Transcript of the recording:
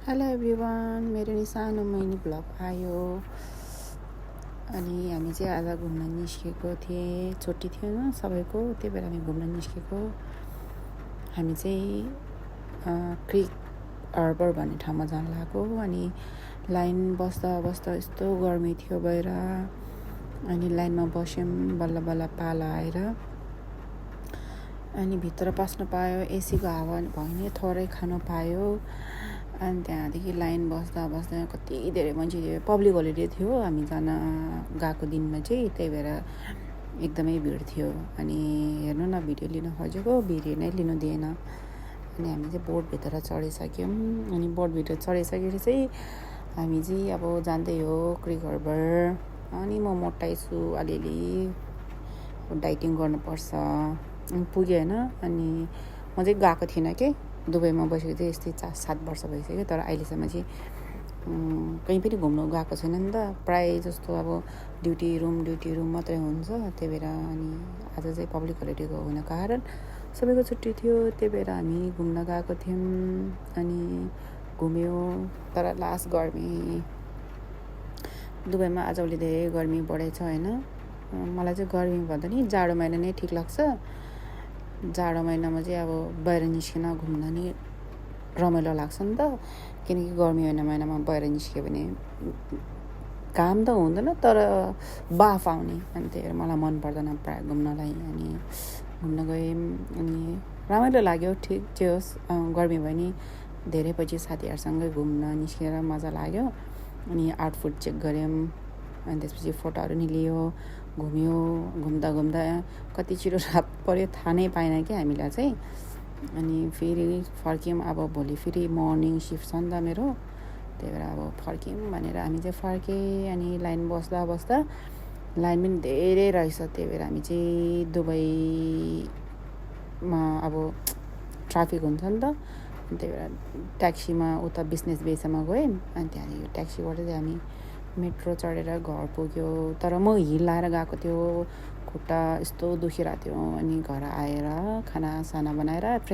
Hello everyone, मेरो नि सानो मिनी ब्लग आयो। अनि हामी चाहिँ आज घुम्न निस्केको थिएँ। छुट्टी थियो न सबैको, त्यही भएर हामी घुम्न निस्केको। हामी चाहिँ क्रिक हार्बर भन्ने ठाउँमा जान लागेको। अनि लाइन बस्दा बस्दा यस्तो गर्मी थियो बाहिर। अनि लाइनमा बस्यौँ, बल्ल बल्ल पाला आएर अनि भित्र पस्न पायो। एसीको हावा भए थोरै खानु पायो। अनि त्यहाँदेखि लाइन बस्दा बस्दा कति धेरै मान्छे थियो। पब्लिक होलिडे थियो हामी जान गएको दिनमा चाहिँ, त्यही भएर एकदमै भिड थियो। अनि हेर्नु न, भिडियो लिन खोजेको, भिडियो नै लिनु दिएन। अनि हामी चाहिँ बोटभित्र चढिसक्यौँ। अनि बोटभित्र चढिसकेर चाहिँ हामी चाहिँ अब जाँदै हो क्रिक हार्बर। अनि म मोटाइ छु अलिअलि, डाइटिङ गर्नुपर्छ। अनि पुग्यो होइन। अनि म चाहिँ गएको थिइनँ कि, दुबईमा बसेको थिएँ यस्तै 7 वर्ष भइसक्यो। तर अहिलेसम्म चाहिँ कहीँ पनि घुम्नु गएको छैन नि त। प्रायः जस्तो अब ड्युटी रुम मात्रै हुन्छ। त्यही भएर अनि आज चाहिँ पब्लिक होलिडेको हुन कारण सबैको छुट्टी थियो। त्यही भएर हामी घुम्न गएको थियौँ। अनि घुम्यो, तर लास्ट गर्मी दुबईमा आजभोलि धेरै गर्मी बढेछ होइन। मलाई चाहिँ गर्मी भन्दा नि जाडो महिना नै ठिक लाग्छ। जाडो महिनामा चाहिँ अब बाहिर निस्किन घुम्न नि रमाइलो लाग्छ नि त। किनकि गर्मी महिनामा बाहिर निस्क्यो भने काम त हुँदैन, तर बाफ आउने। अनि त्यही भएर मलाई मन पर्दैन प्रायः घुम्नलाई। अनि घुम्न गयौँ, अनि रमाइलो लाग्यो। ठिक जे होस्, गर्मी भयो नि धेरै पछि साथीहरूसँगै घुम्न निस्केर मजा लाग्यो। अनि आउटफिट चेक गऱ्यौँ, अनि त्यसपछि फोटोहरू नि लियो, घुम्यो। घुम्दा कति छिटो रात पऱ्यो थाहा नै पाएन कि हामीलाई चाहिँ। अनि फेरि फर्क्यौँ। अब भोलि फेरि मर्निङ सिफ्ट छ नि त मेरो, त्यही भएर अब फर्क्यौँ भनेर हामी चाहिँ फर्केँ। अनि लाइन बस्दा बस्दा लाइन पनि धेरै रहेछ। त्यही भएर हामी चाहिँ दुबईमा अब ट्राफिक हुन्छ नि त। त्यही भएर ट्याक्सीमा उता बिजनेस बेसमा गयौँ। अनि त्यहाँदेखि ट्याक्सीबाट चाहिँ हामी मेट्रो चढेर घर पुग्यो। तर म हिल लाएर गएको थियो, खुट्टा यस्तो दुखिरहेको थियो। अनि घर आएर खानासाना बनाएर